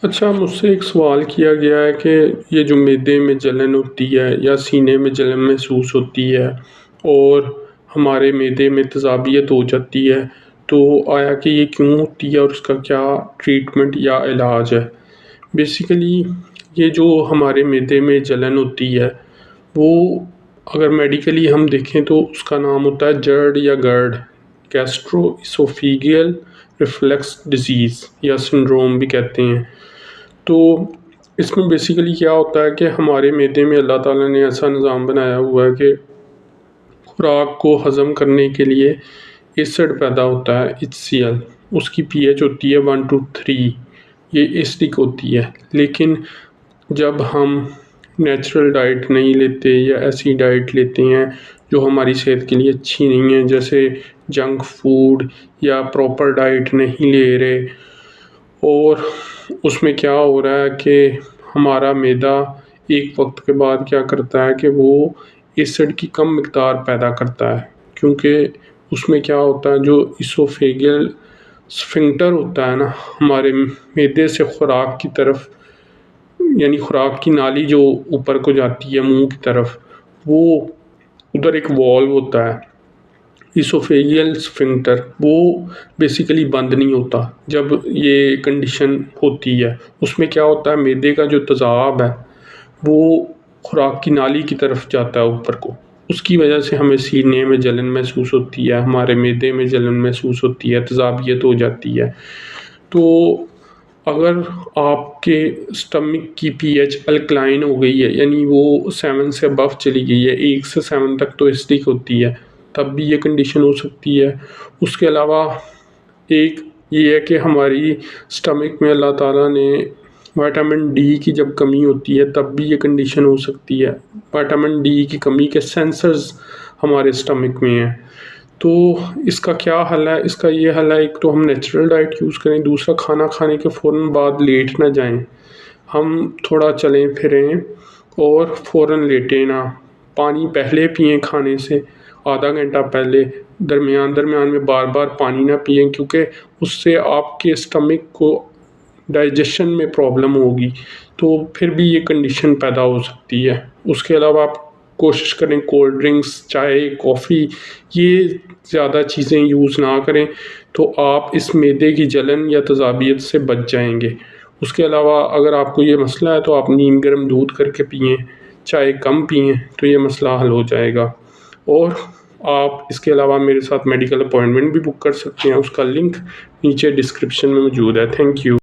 اچھا، مجھ سے ایک سوال کیا گیا ہے کہ یہ جو معدے میں جلن ہوتی ہے یا سینے میں جلن محسوس ہوتی ہے اور ہمارے معدے میں تیزابیت ہو جاتی ہے، تو آیا کہ یہ کیوں ہوتی ہے اور اس کا کیا ٹریٹمنٹ یا علاج ہے؟ بیسیکلی یہ جو ہمارے معدے میں جلن ہوتی ہے وہ اگر میڈیکلی ہم دیکھیں تو اس کا نام ہوتا ہے جرڈ یا گرڈ، گیسٹرو اسوفیگیل ریفلیکس ڈیزیز یا سنڈروم بھی کہتے ہیں۔ تو اس میں بیسیکلی کیا ہوتا ہے کہ ہمارے معدے میں اللہ تعالیٰ نے ایسا نظام بنایا ہوا ہے کہ خوراک کو ہضم کرنے کے لیے ایسڈ پیدا ہوتا ہے HCl، اس کی پی ایچ ہوتی ہے 1 to 3، یہ ایسڈک ہوتی ہے۔ لیکن جب ہم نیچرل ڈائٹ نہیں لیتے یا ایسی ڈائٹ لیتے ہیں جو ہماری صحت کے لیے اچھی نہیں ہے، جیسے جنک فوڈ یا پراپر ڈائٹ نہیں لے رہے، اور اس میں کیا ہو رہا ہے کہ ہمارا معدہ ایک وقت کے بعد کیا کرتا ہے کہ وہ ایسڈ کی کم مقدار پیدا کرتا ہے، کیونکہ اس میں کیا ہوتا ہے جو اسوفیگل سفنکٹر ہوتا ہے نا ہمارے معدے سے خوراک کی طرف، یعنی خوراک کی نالی جو اوپر کو جاتی ہے منہ کی طرف، وہ ادھر ایک والو ہوتا ہے اسوفیگل سفنکٹر، وہ بیسیکلی بند نہیں ہوتا جب یہ کنڈیشن ہوتی ہے۔ اس میں کیا ہوتا ہے معدے کا جو تیزاب ہے وہ خوراک کی نالی کی طرف جاتا ہے اوپر کو، اس کی وجہ سے ہمیں سینے میں جلن محسوس ہوتی ہے، ہمارے معدے میں جلن محسوس ہوتی ہے، تیزابیت ہو جاتی ہے۔ تو اگر آپ کے اسٹمک کی پی ایچ الکلائن ہو گئی ہے، یعنی وہ 7 سے ابو چلی گئی ہے، 1 سے 7 تک تو ایسڈک ہوتی ہے، تب بھی یہ کنڈیشن ہو سکتی ہے۔ اس کے علاوہ ایک یہ ہے کہ ہماری اسٹمک میں اللہ تعالیٰ نے وٹامن ڈی کی جب کمی ہوتی ہے تب بھی یہ کنڈیشن ہو سکتی ہے۔ وٹامن ڈی کی کمی کے سینسرز ہمارے اسٹمک میں ہیں۔ تو اس کا کیا حل ہے؟ اس کا یہ حل ہے، ایک تو ہم نیچرل ڈائٹ یوز کریں، دوسرا کھانا کھانے کے فوراً بعد لیٹ نہ جائیں، ہم تھوڑا چلیں پھریں اور فوراً لیٹیں نہ، پانی پہلے پئیں کھانے سے آدھا گھنٹہ پہلے، درمیان میں بار بار پانی نہ پئیں، کیونکہ اس سے آپ کے اسٹمک کو ڈائجیشن میں پرابلم ہوگی، تو پھر بھی یہ کنڈیشن پیدا ہو سکتی ہے۔ اس کے علاوہ آپ کوشش کریں کولڈ ڈرنکس، چائے، کافی، یہ زیادہ چیزیں یوز نہ کریں، تو آپ اس معدے کی جلن یا تیزابیت سے بچ جائیں گے۔ اس کے علاوہ اگر آپ کو یہ مسئلہ ہے تو آپ نیم گرم دودھ کر کے پئیں، چائے کم پئیں، تو یہ مسئلہ حل ہو جائے گا۔ اور آپ اس کے علاوہ میرے ساتھ میڈیکل اپوائنٹمنٹ بھی بک کر سکتے ہیں، اس کا لنک نیچے ڈسکرپشن میں موجود ہے۔ Thank you.